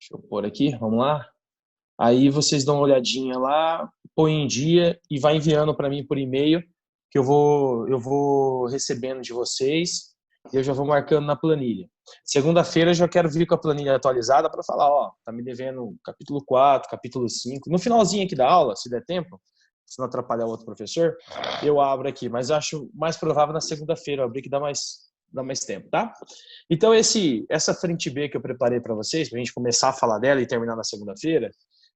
Deixa eu pôr aqui, vamos lá. Aí vocês dão uma olhadinha lá, põe em dia e vai enviando para mim por e-mail, que eu vou recebendo de vocês e eu já vou marcando na planilha. Segunda-feira eu já quero vir com a planilha atualizada para falar, ó, tá me devendo capítulo 4, capítulo 5. No finalzinho aqui da aula, se der tempo, se não atrapalhar o outro professor, eu abro aqui, mas acho mais provável na segunda-feira eu abrir que dá mais tempo, tá? Então essa frente B que eu preparei para vocês, para a gente começar a falar dela e terminar na segunda-feira,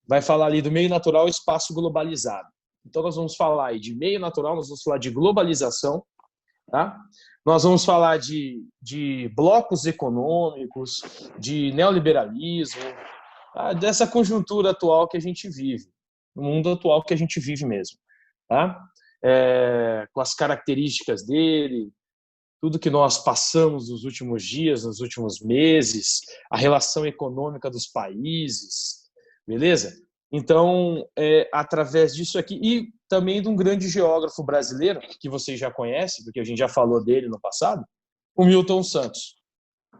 vai falar ali do meio natural e espaço globalizado. Então, nós vamos falar aí de meio natural, nós vamos falar de globalização, tá? Nós vamos falar de blocos econômicos, de neoliberalismo, tá? Dessa conjuntura atual que a gente vive, no mundo atual que a gente vive mesmo, tá? Com as características dele, tudo que nós passamos nos últimos dias, nos últimos meses, a relação econômica dos países, beleza? Então, através disso aqui, e também de um grande geógrafo brasileiro, que vocês já conhecem, porque a gente já falou dele no passado, o Milton Santos.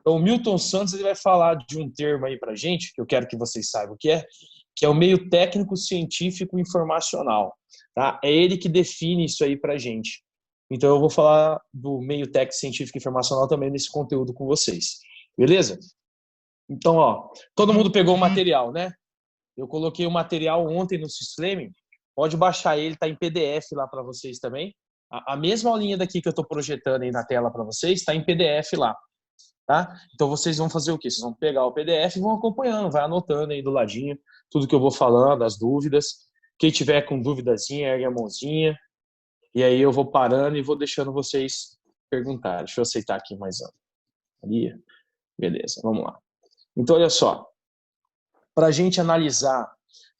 Então, o Milton Santos ele vai falar de um termo aí para gente, que eu quero que vocês saibam o que é o meio técnico científico informacional. Tá? É ele que define isso aí para gente. Então, eu vou falar do meio técnico científico informacional também nesse conteúdo com vocês. Beleza? Então, ó, todo mundo pegou o material, né? Eu coloquei o material ontem no Syslame. Pode baixar ele, tá em PDF lá para vocês também. A mesma aulinha daqui que eu estou projetando aí na tela para vocês, está em PDF lá. Tá? Então vocês vão fazer o quê? Vocês vão pegar o PDF e vão acompanhando, vai anotando aí do ladinho tudo que eu vou falando, as dúvidas. Quem tiver com duvidazinha, ergue a mãozinha. E aí eu vou parando e vou deixando vocês perguntarem. Deixa eu aceitar aqui mais uma. Ali. Beleza, vamos lá. Então, olha só. Para a gente analisar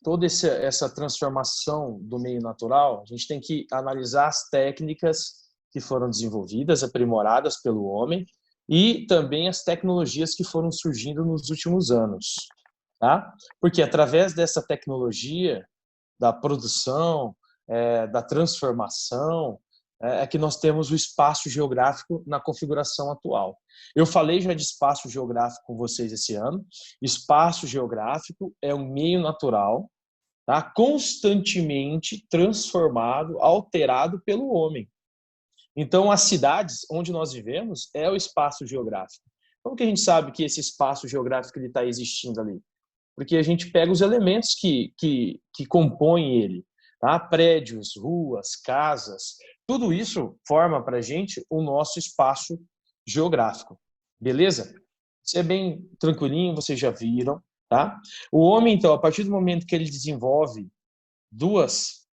toda essa transformação do meio natural, a gente tem que analisar as técnicas que foram desenvolvidas, aprimoradas pelo homem, e também as tecnologias que foram surgindo nos últimos anos. Tá? Porque através dessa tecnologia, da produção, da transformação, é que nós temos o espaço geográfico na configuração atual. Eu falei já de espaço geográfico com vocês esse ano. Espaço geográfico é um meio natural, tá? Constantemente transformado, alterado pelo homem. Então, as cidades onde nós vivemos é o espaço geográfico. Como que a gente sabe que esse espaço geográfico está existindo ali? Porque a gente pega os elementos que compõem ele. Tá? Prédios, ruas, casas, tudo isso forma para a gente o nosso espaço geográfico. Beleza? Isso é bem tranquilinho, vocês já viram. Tá? O homem, então, a partir do momento que ele desenvolve dois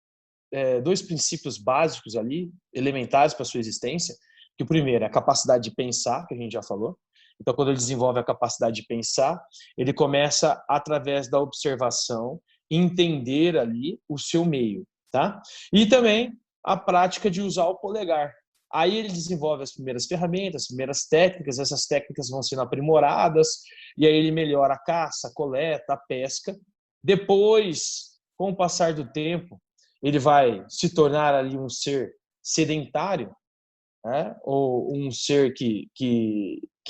princípios básicos ali, elementares para a sua existência, que o primeiro é a capacidade de pensar, que a gente já falou. Então, quando ele desenvolve a capacidade de pensar, ele começa, através da observação, entender ali o seu meio, tá? E também a prática de usar o polegar. Aí ele desenvolve as primeiras ferramentas, as primeiras técnicas, essas técnicas vão sendo aprimoradas, e aí ele melhora a caça, a coleta, a pesca. Depois, com o passar do tempo, ele vai se tornar ali um ser sedentário, né? Ou um ser que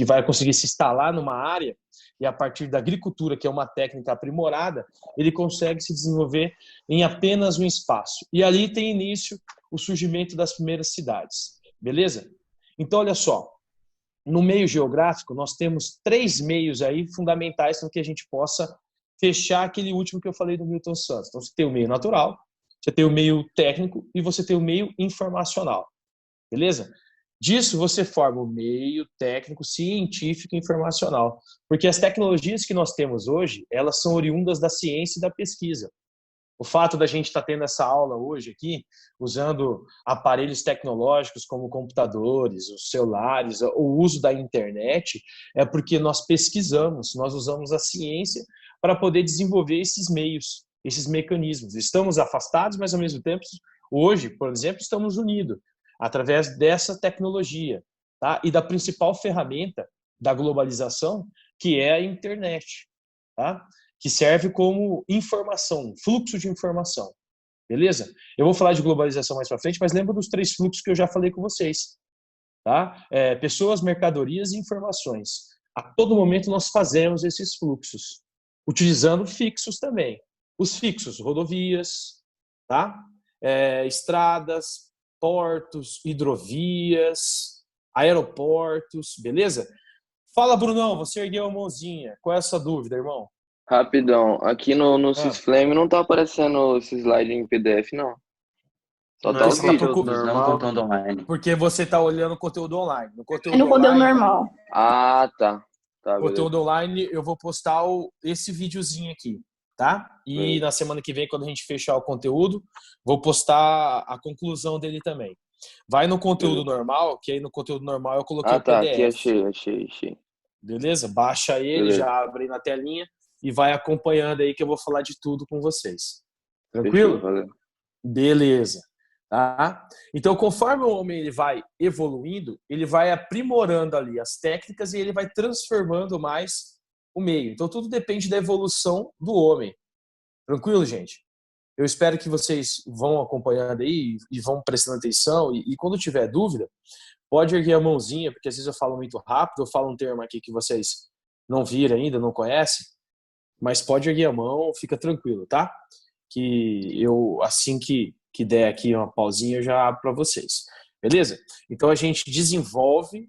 vai conseguir se instalar numa área e a partir da agricultura, que é uma técnica aprimorada, ele consegue se desenvolver em apenas um espaço. E ali tem início o surgimento das primeiras cidades. Beleza? Então, olha só, no meio geográfico, nós temos três meios aí fundamentais para que a gente possa fechar aquele último que eu falei do Milton Santos. Então, você tem o meio natural, você tem o meio técnico e você tem o meio informacional. Beleza? Disso você forma o meio técnico, científico e informacional. Porque as tecnologias que nós temos hoje, elas são oriundas da ciência e da pesquisa. O fato da gente estar tendo essa aula hoje aqui, usando aparelhos tecnológicos como computadores, os celulares, o uso da internet, é porque nós pesquisamos, nós usamos a ciência para poder desenvolver esses meios, esses mecanismos. Estamos afastados, mas ao mesmo tempo, hoje, por exemplo, estamos unidos através dessa tecnologia, tá? E da principal ferramenta da globalização, que é a internet, tá? Que serve como informação, fluxo de informação. Beleza? Eu vou falar de globalização mais para frente, mas lembra dos três fluxos que eu já falei com vocês. Tá? Pessoas, mercadorias e informações. A todo momento nós fazemos esses fluxos. utilizando fixos também. Os fixos, rodovias, tá? Estradas, portos, hidrovias, aeroportos, beleza? Fala, Brunão, você ergueu a mãozinha. Qual é a sua dúvida, irmão? Rapidão, aqui no Ah, Sysflame não tá aparecendo esse slide em PDF, não. Só tá porque Não, os você tá vídeos. conteúdos, não procurando, conteúdo online. porque você tá olhando conteúdo online. No É no conteúdo conteúdo online, normal. Ah, tá. Tá, beleza. conteúdo online, eu vou postar esse videozinho aqui, tá? E Beleza. na semana que vem, quando a gente fechar o conteúdo, vou postar a conclusão dele também. Vai no conteúdo Beleza. normal, que aí no conteúdo normal eu coloquei Ah, o tá. Aqui PDF. achei. Beleza? Baixa ele, Beleza. já abre aí na telinha e vai acompanhando aí que eu vou falar de tudo com vocês. Fechou, Tranquilo? valeu. Beleza. Tá? Então, conforme o homem ele vai evoluindo, ele vai aprimorando ali as técnicas e ele vai transformando mais o meio. Então, tudo depende da evolução do homem. Tranquilo, gente? Eu espero que vocês vão acompanhando aí e vão prestando atenção. E quando tiver dúvida, pode erguer a mãozinha, porque às vezes eu falo muito rápido, eu falo um termo aqui que vocês não viram ainda, não conhecem, mas pode erguer a mão, fica tranquilo, tá? Que eu, assim que der aqui uma pausinha, eu já abro para vocês. Beleza? Então a gente desenvolve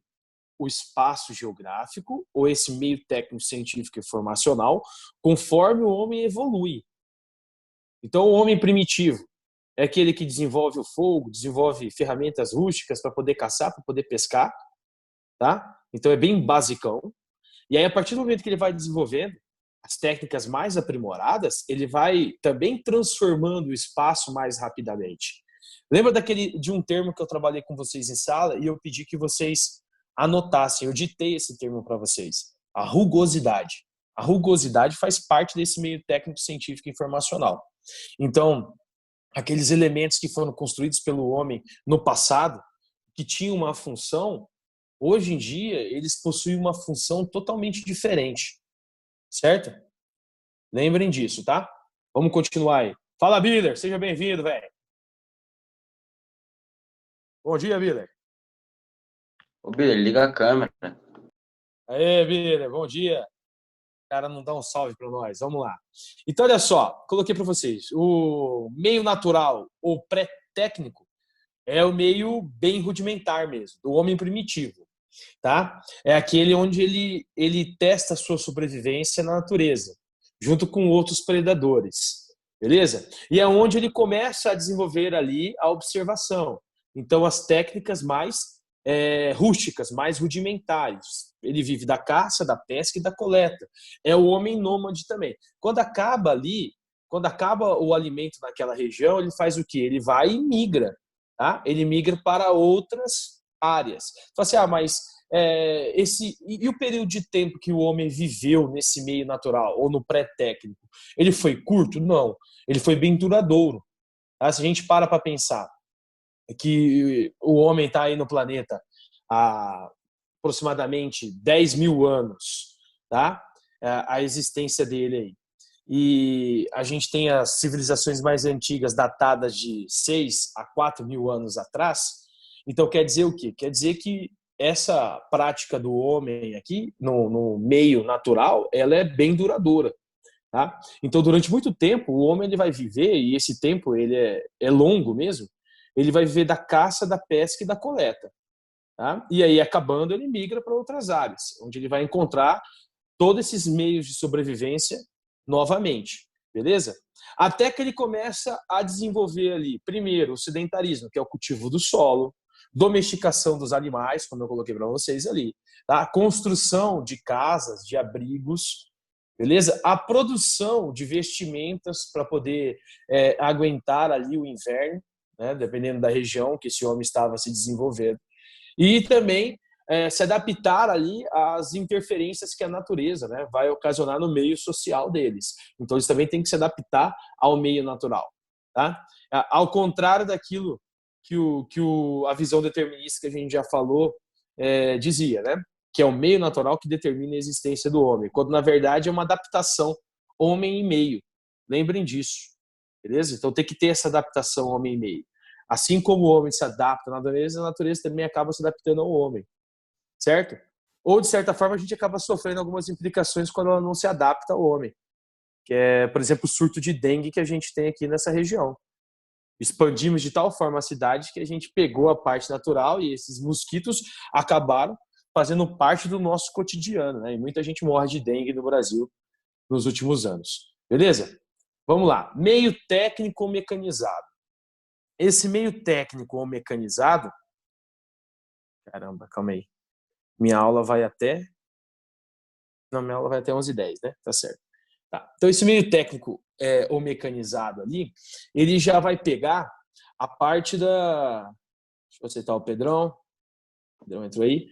o espaço geográfico ou esse meio técnico científico e informacional conforme o homem evolui. Então o homem primitivo é aquele que desenvolve o fogo, desenvolve ferramentas rústicas para poder caçar, para poder pescar, tá? Então é bem basicão. E aí a partir do momento que ele vai desenvolvendo as técnicas mais aprimoradas, ele vai também transformando o espaço mais rapidamente. Lembra de um termo que eu trabalhei com vocês em sala e eu pedi que vocês anotassem, eu ditei esse termo para vocês, a rugosidade. A rugosidade faz parte desse meio técnico científico e informacional. Então, aqueles elementos que foram construídos pelo homem no passado, que tinham uma função, hoje em dia eles possuem uma função totalmente diferente, certo? Lembrem disso, tá? Vamos continuar aí. Fala, Biller, seja bem-vindo, velho. Bom dia, Biller. Ô, Billy, liga a câmera. Aê, Biller, bom dia. O cara não dá um salve para nós. Vamos lá. Então, olha só, coloquei para vocês. O meio natural ou pré-técnico é o meio bem rudimentar mesmo, do homem primitivo, tá? É aquele onde ele testa a sua sobrevivência na natureza, junto com outros predadores, beleza? E é onde ele começa a desenvolver ali a observação. Então, as técnicas mais rústicas, mais rudimentares. Ele vive da caça, da pesca e da coleta. É o homem nômade também. Quando acaba ali, quando acaba o alimento naquela região, ele faz o quê? Ele vai e migra, tá? Ele migra para outras áreas. Fala assim, mas e o período de tempo que o homem viveu nesse meio natural ou no pré-técnico? Ele foi curto? Não. Ele foi bem duradouro. Tá? Se a gente para pensar que o homem está aí no planeta há aproximadamente 10 mil anos, tá? A existência dele aí. E a gente tem as civilizações mais antigas datadas de 6 a 4 mil anos atrás. Então quer dizer o quê? Quer dizer que essa prática do homem aqui, no meio natural, ela é bem duradoura. Tá? Então, durante muito tempo, o homem ele vai viver, e esse tempo ele é longo mesmo, ele vai viver da caça, da pesca e da coleta. Tá? E aí, acabando, ele migra para outras áreas, onde ele vai encontrar todos esses meios de sobrevivência novamente, beleza? Até que ele começa a desenvolver ali, primeiro, o sedentarismo, que é o cultivo do solo, domesticação dos animais, como eu coloquei para vocês ali, tá? Construção de casas, de abrigos, beleza? A produção de vestimentas para poder aguentar ali o inverno, né? Dependendo da região que esse homem estava se desenvolvendo. E também se adaptar ali às interferências que a natureza, né, vai ocasionar no meio social deles. Então, eles também têm que se adaptar ao meio natural. Tá? Ao contrário daquilo a visão determinista que a gente já falou dizia, né? Que é o meio natural que determina a existência do homem, quando na verdade é uma adaptação homem e meio. Lembrem disso, beleza? Então tem que ter essa adaptação homem e meio. Assim como o homem se adapta à natureza, a natureza também acaba se adaptando ao homem, certo? Ou de certa forma a gente acaba sofrendo algumas implicações quando ela não se adapta ao homem. que é, por exemplo, o surto de dengue que a gente tem aqui nessa região. Expandimos de tal forma a cidade que a gente pegou a parte natural e esses mosquitos acabaram fazendo parte do nosso cotidiano, né? E muita gente morre de dengue no Brasil nos últimos anos. Beleza? Vamos lá. Meio técnico ou mecanizado. Esse meio técnico ou mecanizado... Caramba, calma aí. Minha aula vai até... Não, minha aula vai até 11h10, né? Tá certo. Tá. Então, esse meio técnico ou mecanizado ali, ele já vai pegar a parte da... Deixa eu aceitar o Pedrão. O Pedrão entrou aí.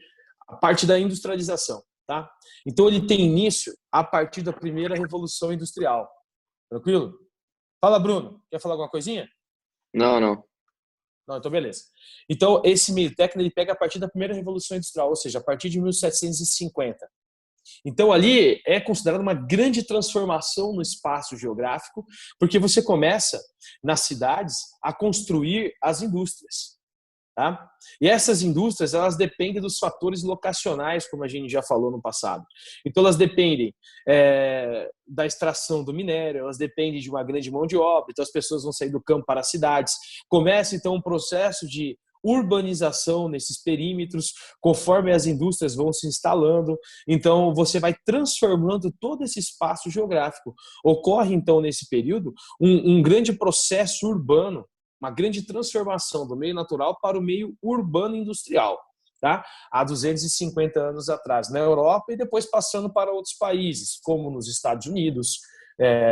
A parte da industrialização, tá? Então, ele tem início a partir da primeira Revolução Industrial. Tranquilo? Fala, Bruno. Quer falar alguma coisinha? Não, não. Não, então beleza. Então, esse meio técnico, ele pega a partir da primeira Revolução Industrial, ou seja, a partir de 1750. Então, ali é considerada uma grande transformação no espaço geográfico, porque você começa, nas cidades, a construir as indústrias. Tá? E essas indústrias, elas dependem dos fatores locacionais, como a gente já falou no passado. Então, elas dependem da extração do minério, elas dependem de uma grande mão de obra, então as pessoas vão sair do campo para as cidades. Começa, então, um processo de urbanização nesses perímetros, conforme as indústrias vão se instalando. Então, você vai transformando todo esse espaço geográfico. Ocorre, então, nesse período, um grande processo urbano, uma grande transformação do meio natural para o meio urbano industrial, tá? Há 250 anos atrás na Europa e depois passando para outros países, como nos Estados Unidos,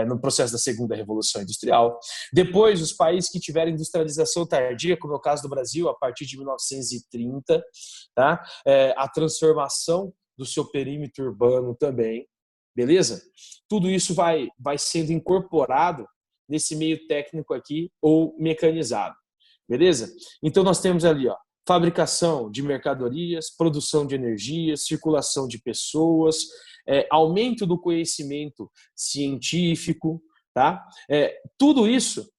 no processo da segunda Revolução Industrial. Depois, os países que tiveram industrialização tardia, como é o caso do Brasil, a partir de 1930, tá? A transformação do seu perímetro urbano também, beleza? Tudo isso vai sendo incorporado nesse meio técnico aqui ou mecanizado, beleza? Então nós temos ali, ó, fabricação de mercadorias, produção de energia, circulação de pessoas, aumento do conhecimento científico, tá? Tudo isso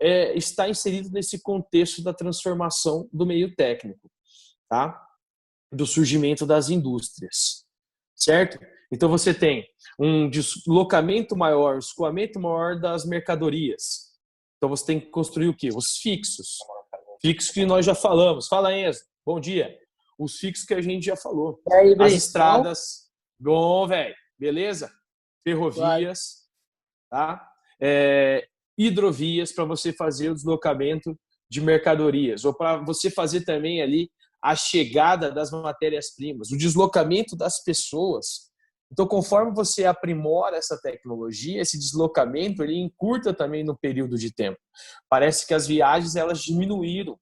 está inserido nesse contexto da transformação do meio técnico, tá? Do surgimento das indústrias, certo? Então você tem um deslocamento maior, um escoamento maior das mercadorias. Então você tem que construir o quê? Os fixos. Fixos que nós já falamos. Fala, Enzo. Bom dia. Os fixos que a gente já falou. E aí, As estradas. Bom, velho. Beleza? Ferrovias. Tá? Hidrovias para você fazer o deslocamento de mercadorias. Ou para você fazer também ali a chegada das matérias-primas, o deslocamento das pessoas. Então, conforme você aprimora essa tecnologia, esse deslocamento, ele encurta também no período de tempo. Parece que as viagens, elas diminuíram.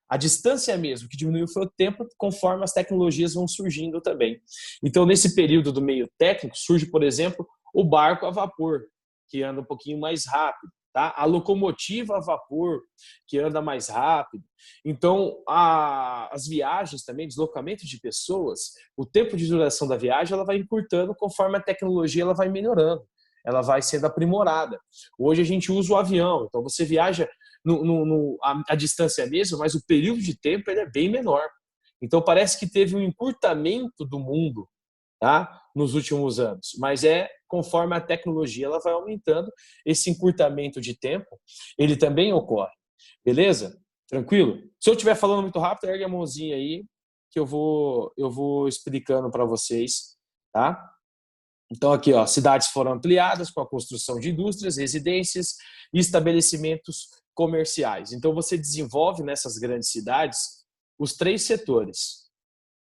A distância mesmo, que diminuiu foi o tempo, conforme as tecnologias vão surgindo também. Então, nesse período do meio técnico, surge, por exemplo, o barco a vapor, que anda um pouquinho mais rápido. Tá? A locomotiva a vapor, que anda mais rápido. Então, as viagens também, deslocamento de pessoas, o tempo de duração da viagem ela vai encurtando conforme a tecnologia ela vai melhorando, ela vai sendo aprimorada. Hoje a gente usa o avião, então você viaja a distância mesmo, mas o período de tempo ele é bem menor. Então, parece que teve um encurtamento do mundo, tá? Nos últimos anos, mas conforme a tecnologia ela vai aumentando, esse encurtamento de tempo, ele também ocorre, beleza? Tranquilo? Se eu estiver falando muito rápido, ergue a mãozinha aí, que eu vou explicando para vocês, tá? Então aqui, ó, cidades foram ampliadas com a construção de indústrias, residências e estabelecimentos comerciais. Então você desenvolve nessas grandes cidades os 3 setores.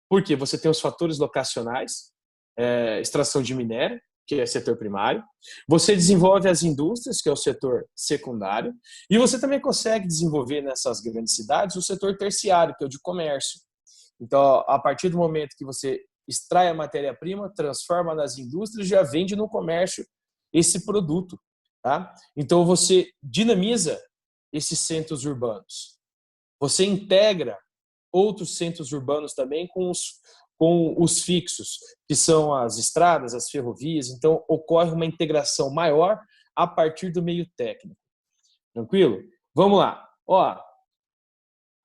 Porque você tem os fatores locacionais, extração de minério, que é setor primário. Você desenvolve as indústrias, que é o setor secundário. E você também consegue desenvolver nessas grandes cidades o setor terciário, que é o de comércio. Então, a partir do momento que você extrai a matéria-prima, transforma nas indústrias, já vende no comércio esse produto. Tá? Então, você dinamiza esses centros urbanos. Você integra outros centros urbanos também com os fixos, que são as estradas, as ferrovias. Então, ocorre uma integração maior a partir do meio técnico. Tranquilo? Vamos lá. Ó,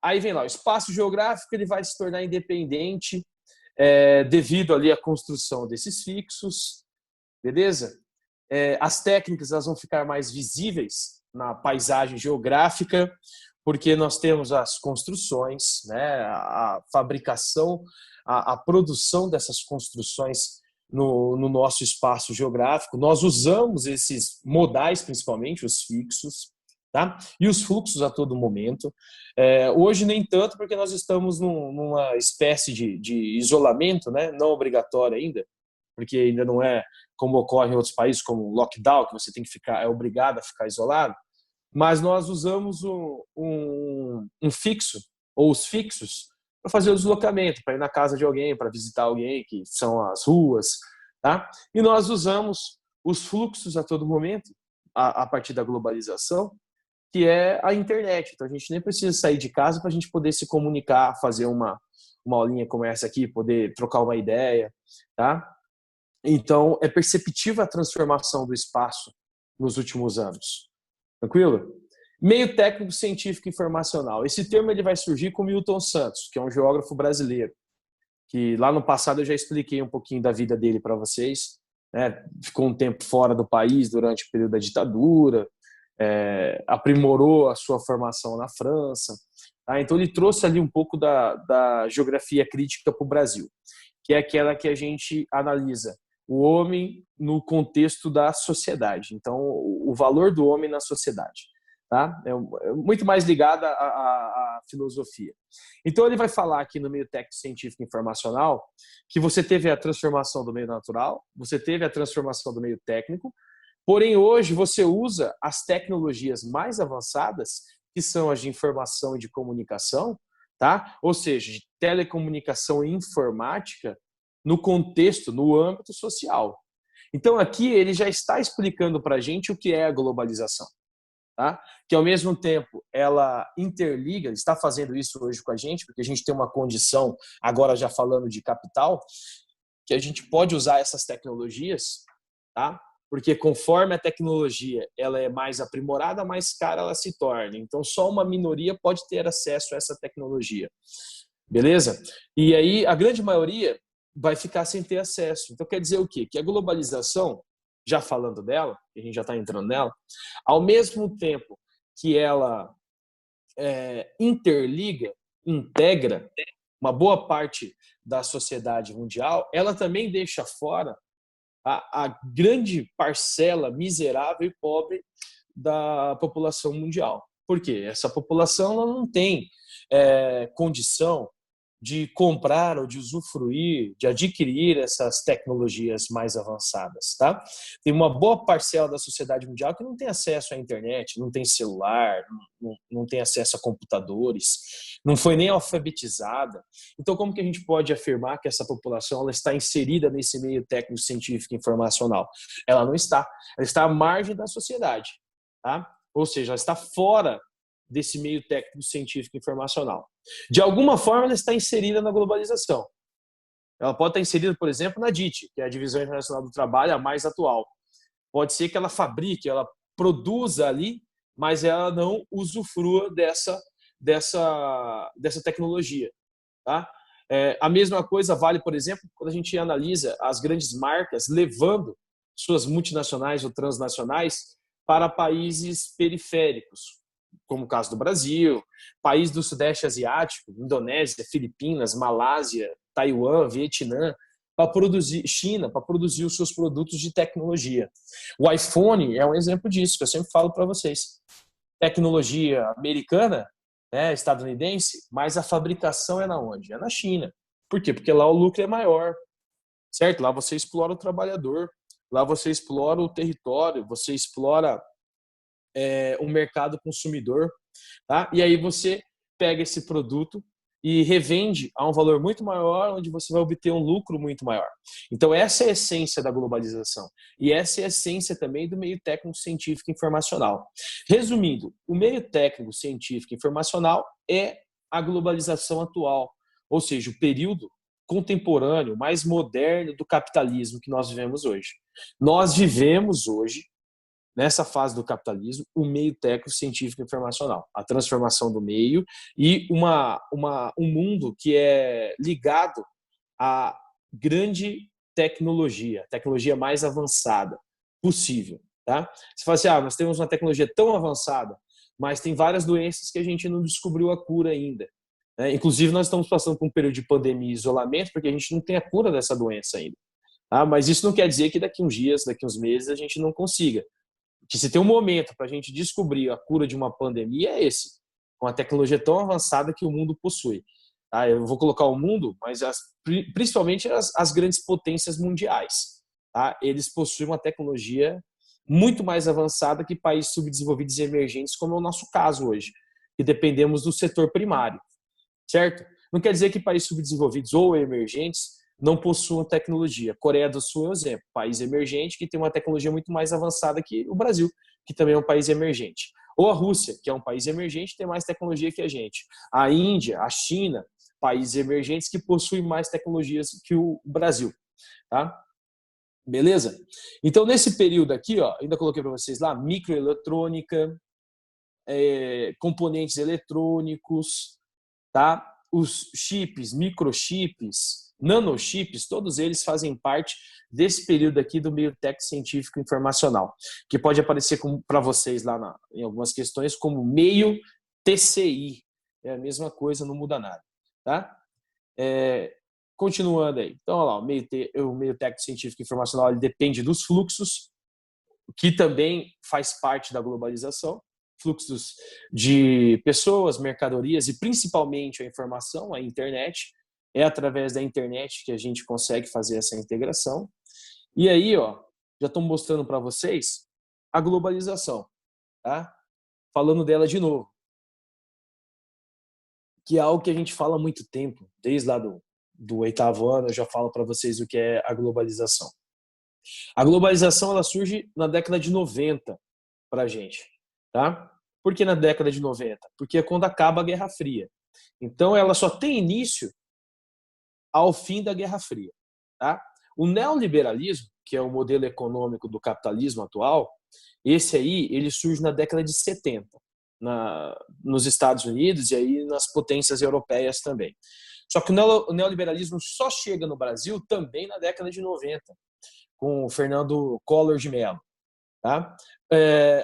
aí vem lá, o espaço geográfico ele vai se tornar independente devido ali à construção desses fixos, beleza? As técnicas elas vão ficar mais visíveis na paisagem geográfica, porque nós temos as construções, né, a fabricação, a produção dessas construções no nosso espaço geográfico. Nós usamos esses modais, principalmente os fixos, tá? E os fluxos a todo momento. Hoje nem tanto, porque nós estamos numa espécie de isolamento, né, não obrigatório ainda, porque ainda não é como ocorre em outros países, como o lockdown, que você tem que ficar, é obrigado a ficar isolado, mas nós usamos um fixo, ou os fixos, para fazer o deslocamento, para ir na casa de alguém, para visitar alguém, que são as ruas, tá? E nós usamos os fluxos a todo momento, a partir da globalização, que é a internet. Então a gente nem precisa sair de casa para a gente poder se comunicar, fazer uma aulinha como essa aqui, poder trocar uma ideia, tá? Então, é perceptível a transformação do espaço nos últimos anos. Tranquilo? Meio técnico científico informacional. Esse termo ele vai surgir com Milton Santos, que é um geógrafo brasileiro, que lá no passado eu já expliquei um pouquinho da vida dele para vocês. Né? Ficou um tempo fora do país durante o período da ditadura, aprimorou a sua formação na França. Tá? Então, ele trouxe ali um pouco da geografia crítica para o Brasil, que é aquela que a gente analisa o homem no contexto da sociedade. Então, o valor do homem na sociedade. Tá? É muito mais ligada à filosofia. Então, ele vai falar aqui no meio técnico científico informacional que você teve a transformação do meio natural, você teve a transformação do meio técnico, porém, hoje você usa as tecnologias mais avançadas, que são as de informação e de comunicação, tá? Ou seja, de telecomunicação e informática, no contexto, no âmbito social. Então, aqui ele já está explicando para a gente o que é a globalização. Tá? Que, ao mesmo tempo, ela interliga, está fazendo isso hoje com a gente, porque a gente tem uma condição, agora já falando de capital, que a gente pode usar essas tecnologias, tá? Porque conforme a tecnologia ela é mais aprimorada, mais cara ela se torna. Então, só uma minoria pode ter acesso a essa tecnologia. Beleza? E aí, a grande maioria vai ficar sem ter acesso. Então, quer dizer o quê? Que a globalização, já falando dela, a gente já está entrando nela, ao mesmo tempo que ela interliga, integra uma boa parte da sociedade mundial, ela também deixa fora a grande parcela miserável e pobre da população mundial. Por quê? Essa população ela não tem condição de comprar ou de usufruir, de adquirir essas tecnologias mais avançadas, tá? Tem uma boa parcela da sociedade mundial que não tem acesso à internet, não tem celular, não tem acesso a computadores, não foi nem alfabetizada. Então, como que a gente pode afirmar que essa população ela está inserida nesse meio técnico, científico e informacional? Ela não está. Ela está à margem da sociedade, tá? Ou seja, ela está fora desse meio técnico, científico e informacional. De alguma forma, ela está inserida na globalização. Ela pode estar inserida, por exemplo, na DIT, que é a Divisão Internacional do Trabalho, a mais atual. Pode ser que ela fabrique, ela produza ali, mas ela não usufrua dessa tecnologia. Tá? A mesma coisa vale, por exemplo, quando a gente analisa as grandes marcas levando suas multinacionais ou transnacionais para países periféricos, como o caso do Brasil, país do Sudeste Asiático, Indonésia, Filipinas, Malásia, Taiwan, Vietnã, para produzir, China, para produzir os seus produtos de tecnologia. O iPhone é um exemplo disso, que eu sempre falo para vocês. Tecnologia americana, estadunidense, mas a fabricação é na onde? É na China. Por quê? Porque lá o lucro é maior, certo? Lá você explora o trabalhador, lá você explora o território, você explora o mercado consumidor, tá? E aí você pega esse produto e revende a um valor muito maior, onde você vai obter um lucro muito maior. Então, essa é a essência da globalização. E essa é a essência também do meio técnico, científico e informacional. Resumindo, o meio técnico, científico e informacional é a globalização atual, ou seja, o período contemporâneo, mais moderno do capitalismo que nós vivemos hoje. Nós vivemos hoje, nessa fase do capitalismo, o meio técnico, científico e informacional. A transformação do meio e um mundo que é ligado à grande tecnologia mais avançada. possível. Tá? Você fala assim, nós temos uma tecnologia tão avançada, mas tem várias doenças que a gente não descobriu a cura ainda. Né? Inclusive, nós estamos passando por um período de pandemia e isolamento, porque a gente não tem a cura dessa doença ainda. Tá? Mas isso não quer dizer que daqui uns dias, daqui uns meses, a gente não consiga. Que se tem um momento para a gente descobrir a cura de uma pandemia, é esse, com a tecnologia tão avançada que o mundo possui. Tá? Eu vou colocar o mundo, mas principalmente as grandes potências mundiais. Tá? Eles possuem uma tecnologia muito mais avançada que países subdesenvolvidos e emergentes, como é o nosso caso hoje, que dependemos do setor primário, certo? Não quer dizer que países subdesenvolvidos ou emergentes não possuam tecnologia. Coreia do Sul é um exemplo, país emergente que tem uma tecnologia muito mais avançada que o Brasil, que também é um país emergente. Ou a Rússia, que é um país emergente, tem mais tecnologia que a gente. A Índia, a China, países emergentes que possuem mais tecnologias que o Brasil, tá? Beleza? Então, nesse período aqui, ainda coloquei para vocês lá, microeletrônica, componentes eletrônicos, tá? Os chips, microchips, nanochips, todos eles fazem parte desse período aqui do meio técnico científico informacional, que pode aparecer para vocês lá em algumas questões como meio TCI. É a mesma coisa, não muda nada, tá? Continuando aí. Então, olha lá, o meio técnico científico informacional ele depende dos fluxos, que também faz parte da globalização, fluxos de pessoas, mercadorias e principalmente a informação, a internet. É através da internet que a gente consegue fazer essa integração. E aí, já estou mostrando para vocês a globalização, tá? Falando dela de novo, que é algo que a gente fala há muito tempo, desde lá do 8º ano, eu já falo para vocês o que é a globalização. A globalização ela surge na década de 90 para a gente. Tá? Por que na década de 90? Porque é quando acaba a Guerra Fria. Então ela só tem início ao fim da Guerra Fria. Tá? O neoliberalismo, que é o modelo econômico do capitalismo atual, esse aí ele surge na década de 70, nos Estados Unidos e aí nas potências europeias também. Só que o neoliberalismo só chega no Brasil também na década de 90, com o Fernando Collor de Mello. Tá?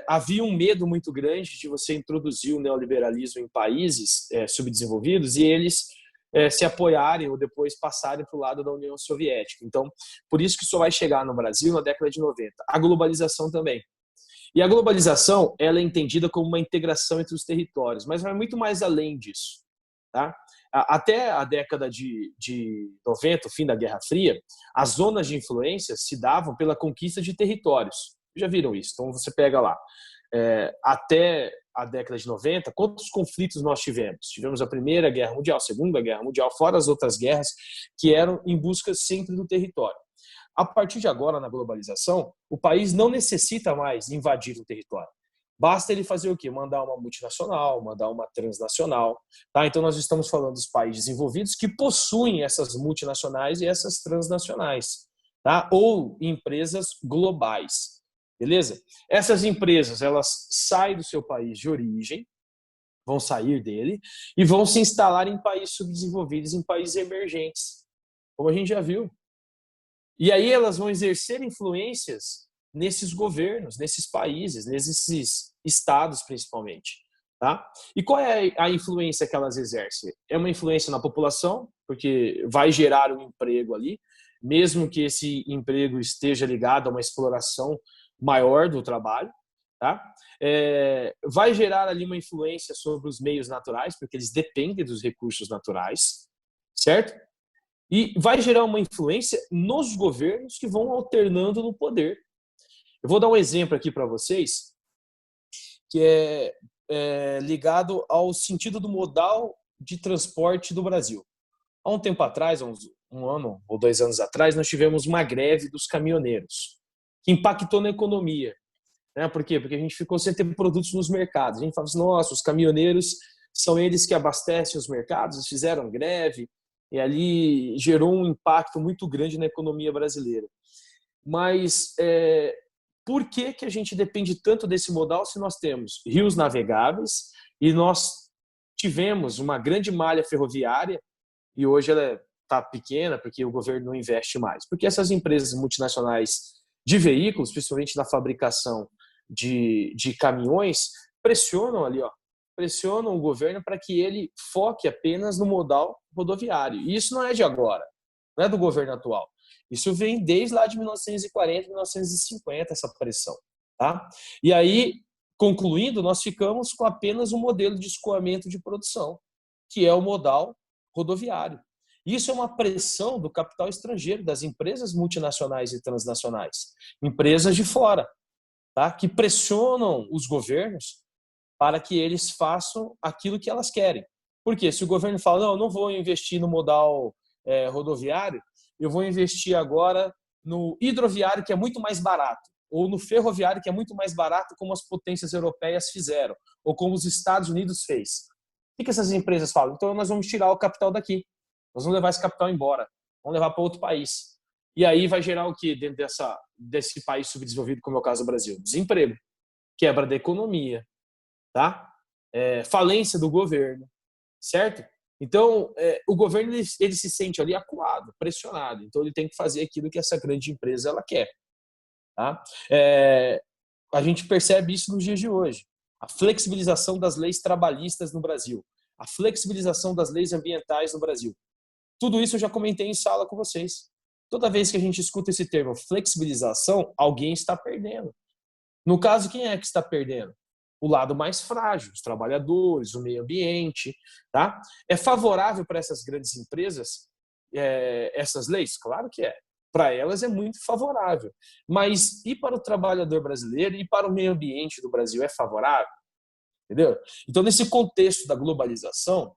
Havia um medo muito grande de você introduzir o neoliberalismo em países subdesenvolvidos e eles se apoiarem ou depois passarem para o lado da União Soviética. Então, por isso que só vai chegar no Brasil na década de 90. A globalização também. E a globalização ela é entendida como uma integração entre os territórios, mas vai muito mais além disso. Tá? Até a década de 90, o fim da Guerra Fria, as zonas de influência se davam pela conquista de territórios. Já viram isso? Então você pega lá. Até a década de 90, quantos conflitos nós tivemos? Tivemos a Primeira Guerra Mundial, a Segunda Guerra Mundial, fora as outras guerras que eram em busca sempre do território. A partir de agora, na globalização, o país não necessita mais invadir o território. Basta ele fazer o quê? Mandar uma multinacional, mandar uma transnacional. Tá? Então, nós estamos falando dos países desenvolvidos que possuem essas multinacionais e essas transnacionais. Tá? Ou empresas globais. Beleza? Essas empresas, elas saem do seu país de origem, vão sair dele, e vão se instalar em países subdesenvolvidos, em países emergentes. Como a gente já viu. E aí elas vão exercer influências nesses governos, nesses países, nesses estados principalmente. Tá? E qual é a influência que elas exercem? É uma influência na população, porque vai gerar um emprego ali, mesmo que esse emprego esteja ligado a uma exploração maior do trabalho. Tá? Vai gerar ali uma influência sobre os meios naturais, porque eles dependem dos recursos naturais, certo? E vai gerar uma influência nos governos que vão alternando no poder. Eu vou dar um exemplo aqui para vocês, que é ligado ao sentido do modal de transporte do Brasil. Há um tempo atrás, um ano ou 2 anos atrás, nós tivemos uma greve dos caminhoneiros, que impactou na economia. Né? Por quê? Porque a gente ficou sem ter produtos nos mercados. A gente fala assim, nossa, os caminhoneiros são eles que abastecem os mercados, eles fizeram greve, e ali gerou um impacto muito grande na economia brasileira. Mas por que a gente depende tanto desse modal se nós temos rios navegáveis e nós tivemos uma grande malha ferroviária e hoje ela está pequena porque o governo não investe mais? Porque essas empresas multinacionais de veículos, principalmente na fabricação de caminhões, pressionam ali, ó, pressionam o governo para que ele foque apenas no modal rodoviário. E isso não é de agora, não é do governo atual. Isso vem desde lá de 1940, 1950, essa pressão. Tá? E aí, concluindo, nós ficamos com apenas um modelo de escoamento de produção, que é o modal rodoviário. Isso é uma pressão do capital estrangeiro, das empresas multinacionais e transnacionais, empresas de fora, tá? Que pressionam os governos para que eles façam aquilo que elas querem. Porque se o governo fala, não, eu não vou investir no modal rodoviário, eu vou investir agora no hidroviário, que é muito mais barato, ou no ferroviário, que é muito mais barato, como as potências europeias fizeram, ou como os Estados Unidos fez. O que essas empresas falam? Então nós vamos tirar o capital daqui, nós vamos levar esse capital embora, vamos levar para outro país. E aí vai gerar o que dentro desse país subdesenvolvido, como é o caso do Brasil? Desemprego, quebra da economia, tá? Falência do governo, certo? Então, o governo ele se sente ali acuado, pressionado. Então, ele tem que fazer aquilo que essa grande empresa ela quer. Tá? A gente percebe isso nos dias de hoje. A flexibilização das leis trabalhistas no Brasil, a flexibilização das leis ambientais no Brasil. Tudo isso eu já comentei em sala com vocês. Toda vez que a gente escuta esse termo flexibilização, alguém está perdendo. No caso, quem é que está perdendo? O lado mais frágil, os trabalhadores, o meio ambiente. Tá? É favorável para essas grandes empresas essas leis? Claro que é. Para elas é muito favorável. Mas e para o trabalhador brasileiro e para o meio ambiente do Brasil é favorável? Entendeu? Então, nesse contexto da globalização,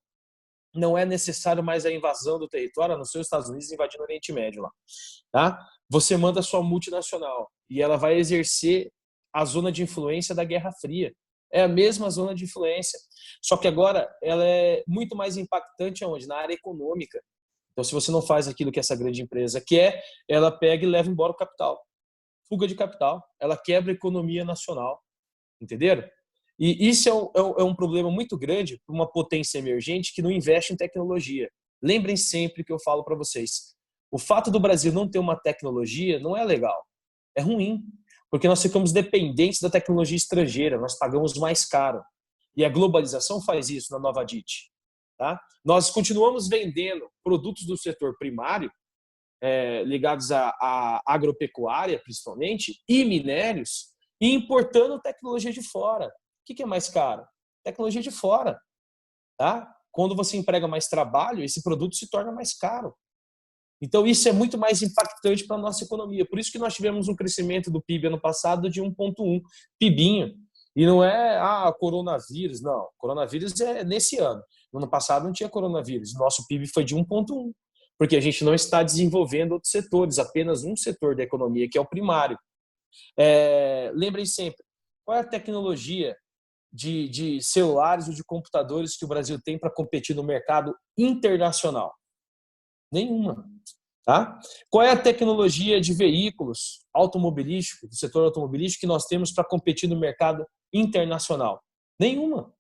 não é necessário mais a invasão do território, a não ser os Estados Unidos invadindo o Oriente Médio lá. Tá? Você manda a sua multinacional e ela vai exercer a zona de influência da Guerra Fria. É a mesma zona de influência. Só que agora ela é muito mais impactante aonde? Na área econômica. Então, se você não faz aquilo que essa grande empresa quer, ela pega e leva embora o capital. Fuga de capital. Ela quebra a economia nacional. Entenderam? E isso é um problema muito grande para uma potência emergente que não investe em tecnologia. Lembrem sempre que eu falo para vocês. O fato do Brasil não ter uma tecnologia não é legal. É ruim. Porque nós ficamos dependentes da tecnologia estrangeira. Nós pagamos mais caro. E a globalização faz isso na Nova DIT. Tá? Nós continuamos vendendo produtos do setor primário, ligados à agropecuária, principalmente, e minérios, e importando tecnologia de fora. O que é mais caro? Tecnologia de fora. Tá? Quando você emprega mais trabalho, esse produto se torna mais caro. Então, isso é muito mais impactante para a nossa economia. Por isso que nós tivemos um crescimento do PIB ano passado de 1,1, PIBinho. E não é coronavírus, não. Coronavírus é nesse ano. No ano passado não tinha coronavírus. Nosso PIB foi de 1,1, porque a gente não está desenvolvendo outros setores, apenas um setor da economia, que é o primário. Lembrem sempre, qual é a tecnologia de celulares ou de computadores que o Brasil tem para competir no mercado internacional? Nenhuma. Tá? Qual é a tecnologia de veículos automobilísticos, do setor automobilístico, que nós temos para competir no mercado internacional? Nenhuma.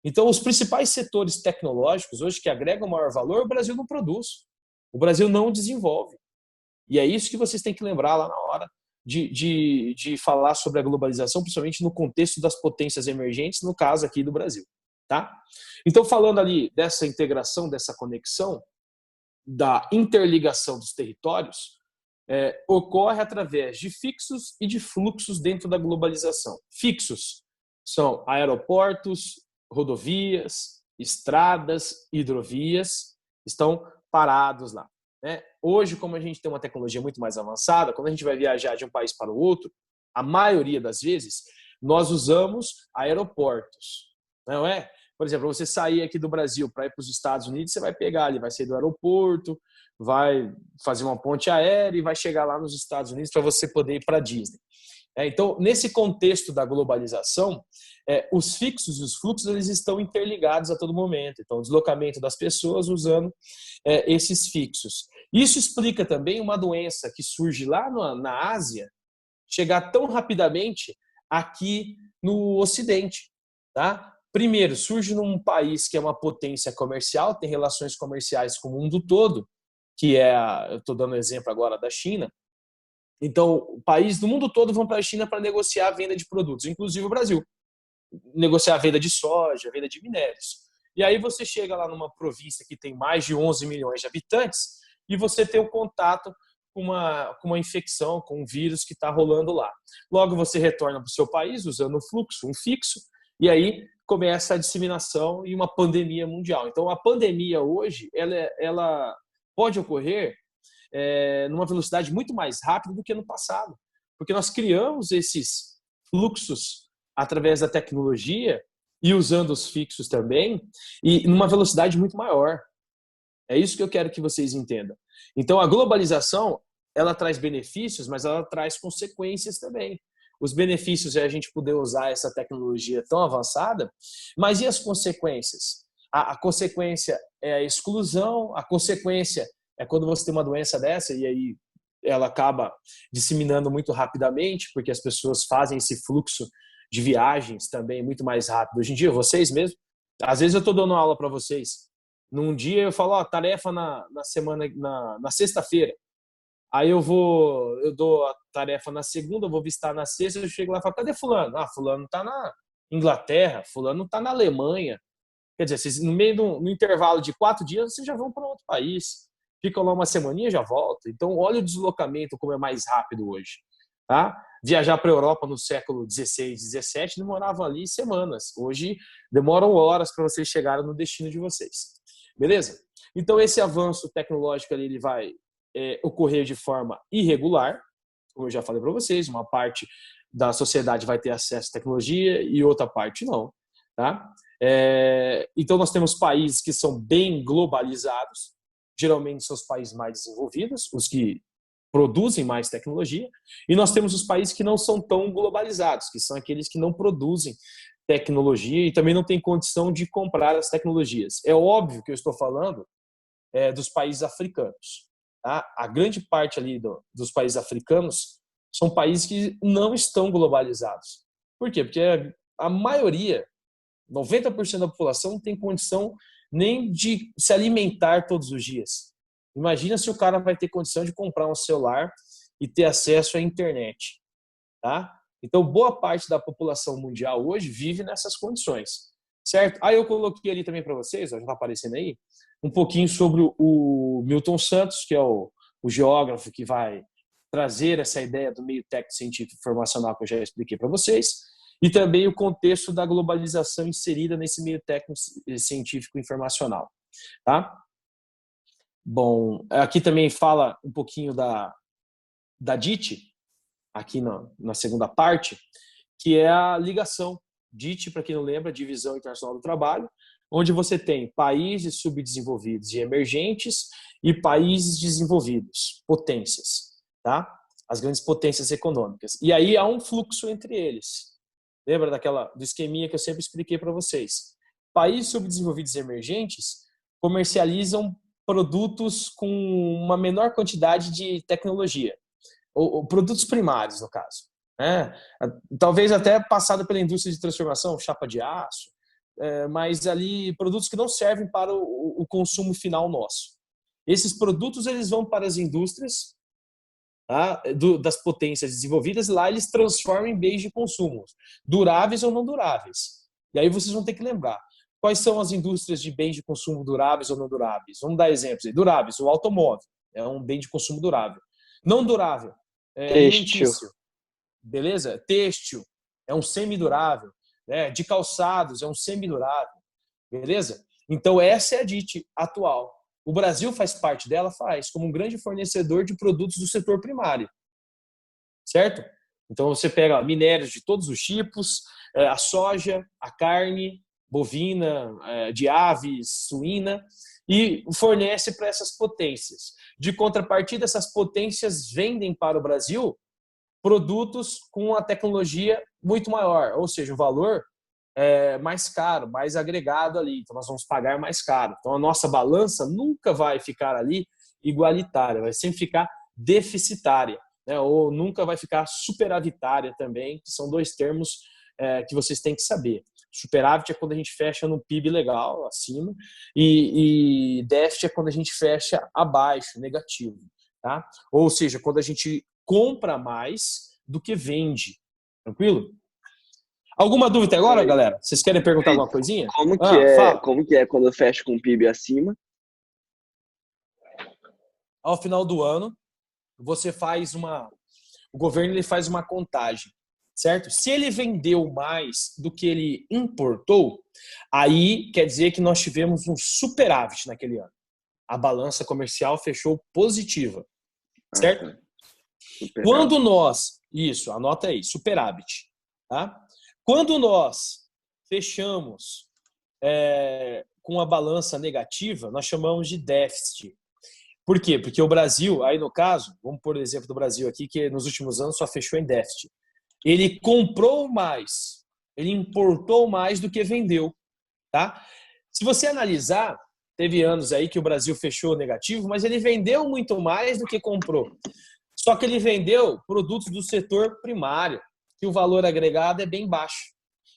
Então, os principais setores tecnológicos hoje que agregam maior valor, o Brasil não produz. O Brasil não desenvolve. E é isso que vocês têm que lembrar lá na hora de falar sobre a globalização, principalmente no contexto das potências emergentes, no caso aqui do Brasil. Tá? Então, falando ali dessa integração, dessa conexão, da interligação dos territórios, ocorre através de fixos e de fluxos dentro da globalização. Fixos são aeroportos, rodovias, estradas, hidrovias, estão parados lá. Né? Hoje, como a gente tem uma tecnologia muito mais avançada, quando a gente vai viajar de um país para o outro, a maioria das vezes, nós usamos aeroportos, não é? Por exemplo, você sair aqui do Brasil para ir para os Estados Unidos, você vai pegar ali, vai sair do aeroporto, vai fazer uma ponte aérea e vai chegar lá nos Estados Unidos para você poder ir para a Disney. Então, nesse contexto da globalização, os fixos e os fluxos eles estão interligados a todo momento. Então, o deslocamento das pessoas usando esses fixos. Isso explica também uma doença que surge lá na Ásia, chegar tão rapidamente aqui no Ocidente. Tá? Primeiro, surge num país que é uma potência comercial, tem relações comerciais com o mundo todo, que eu estou dando exemplo agora da China, Então, países do mundo todo vão para a China para negociar a venda de produtos, inclusive o Brasil. Negociar a venda de soja, a venda de minérios. E aí você chega lá numa província que tem mais de 11 milhões de habitantes e você tem um contato com uma infecção, com um vírus que está rolando lá. Logo você retorna para o seu país usando um fixo, e aí começa a disseminação e uma pandemia mundial. Então a pandemia hoje, ela pode ocorrer numa velocidade muito mais rápida do que no passado, porque nós criamos esses fluxos através da tecnologia e usando os fixos também, e numa velocidade muito maior. É isso que eu quero que vocês entendam. Então, a globalização, ela traz benefícios, mas ela traz consequências também. Os benefícios é a gente poder usar essa tecnologia tão avançada, mas e as consequências? A consequência é a exclusão, a consequência é quando você tem uma doença dessa e aí ela acaba disseminando muito rapidamente, porque as pessoas fazem esse fluxo de viagens também muito mais rápido. Hoje em dia, vocês mesmos, às vezes eu estou dando aula para vocês. Num dia eu falo, tarefa na semana, na sexta-feira. Aí eu dou a tarefa na segunda, eu vou visitar na sexta, eu chego lá e falo, cadê fulano? Fulano está na Inglaterra, fulano está na Alemanha. Quer dizer, vocês, no intervalo de 4 dias, vocês já vão para outro país. Ficam lá uma semaninha e já voltam. Então, olha o deslocamento como é mais rápido hoje. Tá? Viajar para a Europa no século XVI, XVII demoravam ali semanas. Hoje demoram horas para vocês chegarem no destino de vocês. Beleza? Então esse avanço tecnológico ali, ele vai ocorrer de forma irregular, como eu já falei para vocês, uma parte da sociedade vai ter acesso à tecnologia e outra parte não. Tá? Então nós temos países que são bem globalizados, geralmente são os países mais desenvolvidos, os que produzem mais tecnologia, e nós temos os países que não são tão globalizados, que são aqueles que não produzem tecnologia e também não têm condição de comprar as tecnologias. É óbvio que eu estou falando dos países africanos. Tá? A grande parte ali dos países africanos são países que não estão globalizados. Por quê? Porque a maioria, 90% da população, não tem condição nem de se alimentar todos os dias. Imagina se o cara vai ter condição de comprar um celular e ter acesso à internet. Tá? Então, boa parte da população mundial hoje vive nessas condições. Certo? Aí eu coloquei ali também para vocês, já está aparecendo aí, um pouquinho sobre o Milton Santos, que é o geógrafo que vai trazer essa ideia do meio técnico científico informacional que eu já expliquei para vocês, e também o contexto da globalização inserida nesse meio técnico científico informacional. Tá? Bom, aqui também fala um pouquinho da DIT, aqui na segunda parte, que é a ligação. DIT, para quem não lembra, Divisão Internacional do Trabalho, onde você tem países subdesenvolvidos e emergentes e países desenvolvidos, potências, tá? As grandes potências econômicas. E aí há um fluxo entre eles. Lembra do esqueminha que eu sempre expliquei para vocês? Países subdesenvolvidos e emergentes comercializam produtos com uma menor quantidade de tecnologia, ou produtos primários, no caso. Talvez até passado pela indústria de transformação, chapa de aço, mas ali produtos que não servem para o consumo final nosso. Esses produtos eles vão para as indústrias, tá? Das potências desenvolvidas, lá eles transformam em bens de consumo, duráveis ou não duráveis. E aí vocês vão ter que lembrar, quais são as indústrias de bens de consumo duráveis ou não duráveis? Vamos dar exemplos aí. Duráveis, o automóvel é um bem de consumo durável. Não durável, alimentício. Beleza? Têxtil é um semidurável. De calçados é um semidurável. Beleza? Então essa é a DIT atual. O Brasil faz parte dela? Faz, como um grande fornecedor de produtos do setor primário. Certo? Então você pega minérios de todos os tipos, a soja, a carne bovina, de aves, suína, e fornece para essas potências. De contrapartida, essas potências vendem para o Brasil produtos com a tecnologia muito maior, ou seja, o valor mais caro, mais agregado ali. Então, nós vamos pagar mais caro. Então, a nossa balança nunca vai ficar ali igualitária, vai sempre ficar deficitária, né? Ou nunca vai ficar superavitária também, que são dois termos que vocês têm que saber. Superávit é quando a gente fecha no PIB legal, acima, e déficit é quando a gente fecha abaixo, negativo. Tá? Ou seja, quando a gente compra mais do que vende. Tranquilo? Alguma dúvida agora, galera? Vocês querem perguntar alguma coisinha? Fala. Como que é quando eu fecho com o PIB acima? Ao final do ano, você faz o governo ele faz uma contagem, certo? Se ele vendeu mais do que ele importou, aí quer dizer que nós tivemos um superávit naquele ano. A balança comercial fechou positiva, certo? Quando isso, anota aí, superávit, tá? Quando nós fechamos com a balança negativa, nós chamamos de déficit. Por quê? Porque o Brasil, aí no caso, vamos por exemplo do Brasil aqui, que nos últimos anos só fechou em déficit. Ele comprou mais, ele importou mais do que vendeu, tá? Se você analisar, teve anos aí que o Brasil fechou negativo, mas ele vendeu muito mais do que comprou. Só que ele vendeu produtos do setor primário, que o valor agregado é bem baixo.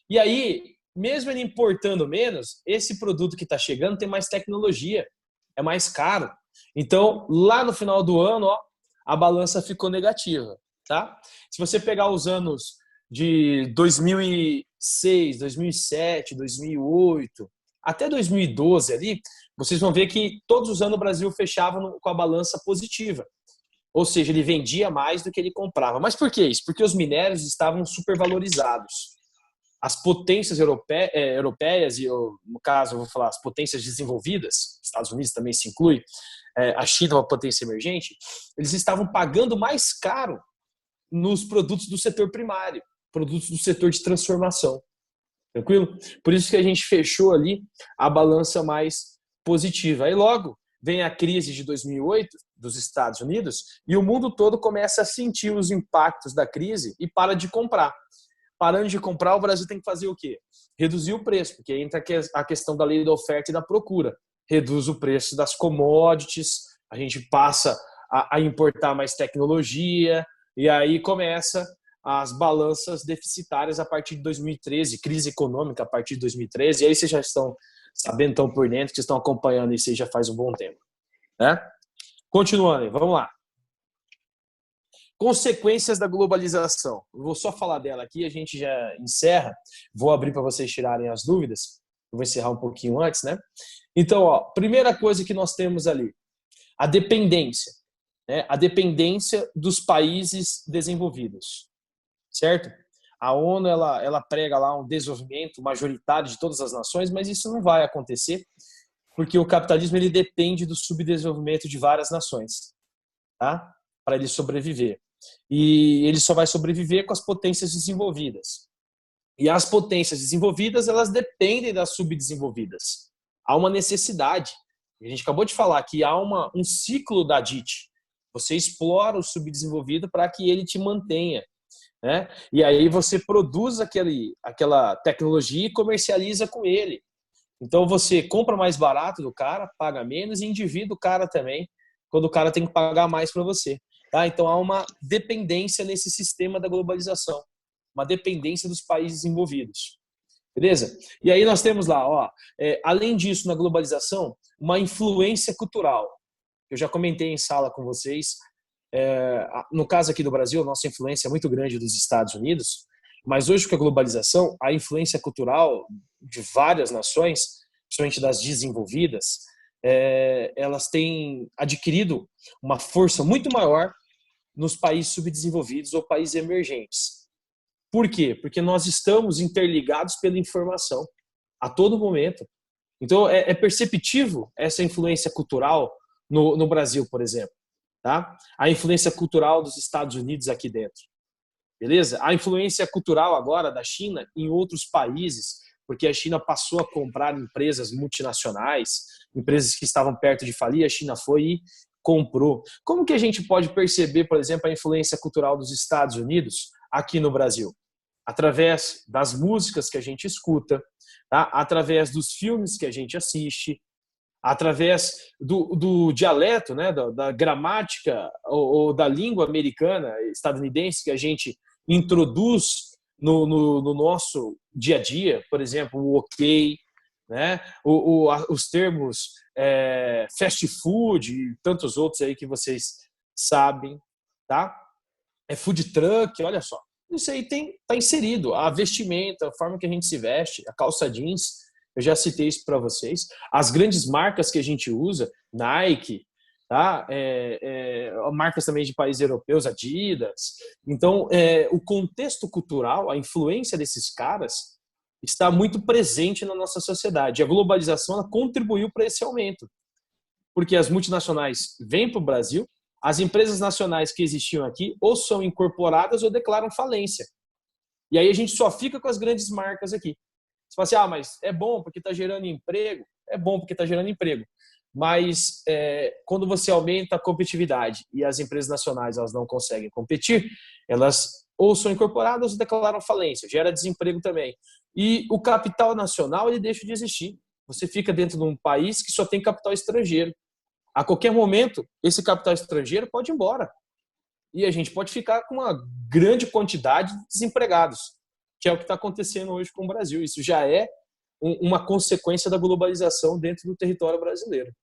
E aí, mesmo ele importando menos, esse produto que está chegando tem mais tecnologia, é mais caro. Então, lá no final do ano, ó, a balança ficou negativa, tá? Se você pegar os anos de 2006, 2007, 2008, até 2012 ali, vocês vão ver que todos os anos o Brasil fechava com a balança positiva. Ou seja, ele vendia mais do que ele comprava. Mas por que isso? Porque os minérios estavam supervalorizados. As potências europeias, e no caso, eu vou falar as potências desenvolvidas, Estados Unidos também se inclui, a China é uma potência emergente, eles estavam pagando mais caro nos produtos do setor primário, produtos do setor de transformação. Tranquilo? Por isso que a gente fechou ali a balança mais positiva. Aí logo vem a crise de 2008 dos Estados Unidos e o mundo todo começa a sentir os impactos da crise e para de comprar. Parando de comprar, o Brasil tem que fazer o quê? Reduzir o preço, porque entra a questão da lei da oferta e da procura. Reduz o preço das commodities, a gente passa a importar mais tecnologia, e aí começa as balanças deficitárias a partir de 2013, crise econômica a partir de 2013, e aí vocês já estão sabendo, estão por dentro, que estão acompanhando isso aí já faz um bom tempo. Né? Continuando, vamos lá. Consequências da globalização. Eu vou só falar dela aqui, a gente já encerra. Vou abrir para vocês tirarem as dúvidas. Eu vou encerrar um pouquinho antes, né? Então, ó, primeira coisa que nós temos ali, a dependência. Né? A dependência dos países desenvolvidos. Certo? A ONU ela prega lá um desenvolvimento majoritário de todas as nações, mas isso não vai acontecer, porque o capitalismo ele depende do subdesenvolvimento de várias nações, tá? Para ele sobreviver. E ele só vai sobreviver com as potências desenvolvidas. E as potências desenvolvidas, elas dependem das subdesenvolvidas. Há uma necessidade. A gente acabou de falar que há um ciclo da DIT. Você explora o subdesenvolvido para que ele te mantenha. Né? E aí você produz aquela tecnologia e comercializa com ele. Então você compra mais barato do cara, paga menos e endivida o cara também, quando o cara tem que pagar mais para você. Tá? Então há uma dependência nesse sistema da globalização, uma dependência dos países envolvidos. Beleza? E aí nós temos lá, ó, além disso, na globalização, uma influência cultural. Eu já comentei em sala com vocês. No caso aqui do Brasil, a nossa influência é muito grande dos Estados Unidos, mas hoje com a globalização, a influência cultural de várias nações, principalmente das desenvolvidas, elas têm adquirido uma força muito maior nos países subdesenvolvidos ou países emergentes. Por quê? Porque nós estamos interligados pela informação a todo momento. Então, é perceptível essa influência cultural no Brasil, por exemplo. Tá? A influência cultural dos Estados Unidos aqui dentro. Beleza? A influência cultural agora da China em outros países, porque a China passou a comprar empresas multinacionais, empresas que estavam perto de falir, a China foi e comprou. Como que a gente pode perceber, por exemplo, a influência cultural dos Estados Unidos aqui no Brasil? Através das músicas que a gente escuta, tá? Através dos filmes que a gente assiste, através do dialeto, né, da gramática ou da língua americana, estadunidense, que a gente introduz no nosso dia a dia, por exemplo, o ok, né, os termos fast food e tantos outros aí que vocês sabem, tá? é food truck, olha só. Isso aí tá inserido. A vestimenta, a forma que a gente se veste, a calça jeans, eu já citei isso para vocês. As grandes marcas que a gente usa, Nike, tá? Marcas também de países europeus, Adidas. Então, o contexto cultural, a influência desses caras está muito presente na nossa sociedade. A globalização ela contribuiu para esse aumento, porque as multinacionais vêm para o Brasil, as empresas nacionais que existiam aqui ou são incorporadas ou declaram falência. E aí a gente só fica com as grandes marcas aqui. Você fala assim, mas é bom porque está gerando emprego? É bom porque está gerando emprego. Mas quando você aumenta a competitividade e as empresas nacionais elas não conseguem competir, elas ou são incorporadas ou declaram falência, gera desemprego também. E o capital nacional ele deixa de existir. Você fica dentro de um país que só tem capital estrangeiro. A qualquer momento, esse capital estrangeiro pode ir embora. E a gente pode ficar com uma grande quantidade de desempregados, que é o que está acontecendo hoje com o Brasil. Isso já é uma consequência da globalização dentro do território brasileiro.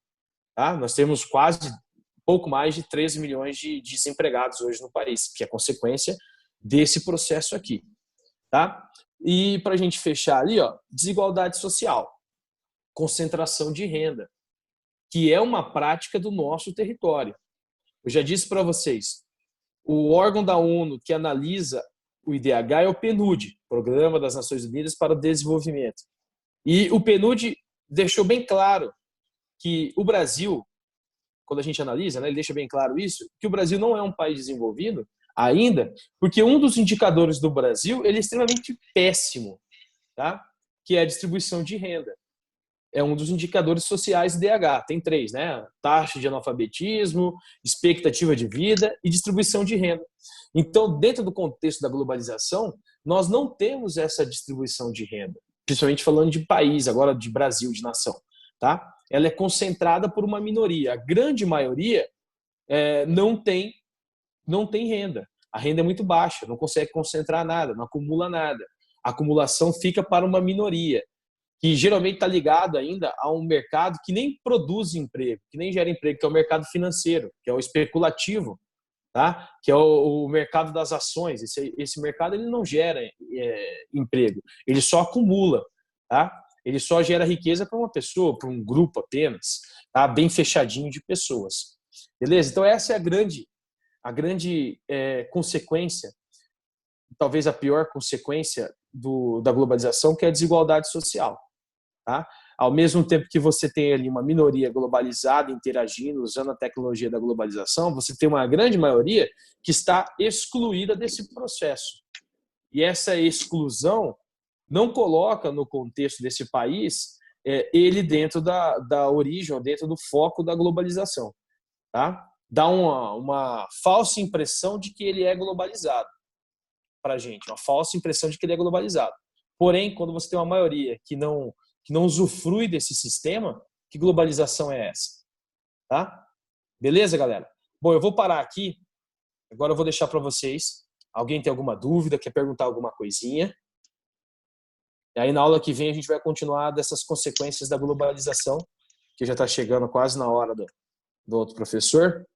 Tá? Nós temos pouco mais de 13 milhões de desempregados hoje no país, que é consequência desse processo aqui. Tá? E para a gente fechar ali, desigualdade social, concentração de renda, que é uma prática do nosso território. Eu já disse para vocês, o órgão da ONU que analisa o IDH é o PNUD, Programa das Nações Unidas para o Desenvolvimento. E o PNUD deixou bem claro que o Brasil, quando a gente analisa, ele deixa bem claro isso, que o Brasil não é um país desenvolvido ainda, porque um dos indicadores do Brasil ele é extremamente péssimo, tá? Que é a distribuição de renda. É um dos indicadores sociais do DH. Tem 3, né? Taxa de analfabetismo, expectativa de vida e distribuição de renda. Então, dentro do contexto da globalização, nós não temos essa distribuição de renda, principalmente falando de país, agora de Brasil, de nação. Tá? Ela é concentrada por uma minoria. A grande maioria não tem renda. A renda é muito baixa, não consegue concentrar nada, não acumula nada. A acumulação fica para uma minoria, que geralmente está ligado ainda a um mercado que nem produz emprego, que nem gera emprego, que é o mercado financeiro, que é o especulativo, tá? Que é o mercado das ações. Esse mercado ele não gera emprego, ele só acumula, tá? Ele só gera riqueza para uma pessoa, para um grupo apenas, tá? Bem fechadinho de pessoas. Beleza? Então essa é a grande consequência, talvez a pior consequência da globalização, que é a desigualdade social. Tá? Ao mesmo tempo que você tem ali uma minoria globalizada interagindo, usando a tecnologia da globalização, você tem uma grande maioria que está excluída desse processo. E essa exclusão não coloca no contexto desse país ele dentro da origem, ou dentro do foco da globalização. Tá? Dá uma falsa impressão de que ele é globalizado para a gente, uma falsa impressão de que ele é globalizado. Porém, quando você tem uma maioria que não usufrui desse sistema, que globalização é essa? Tá? Beleza, galera? Bom, eu vou parar aqui. Agora eu vou deixar para vocês. Alguém tem alguma dúvida, quer perguntar alguma coisinha? E aí na aula que vem a gente vai continuar dessas consequências da globalização, que já está chegando quase na hora do outro professor.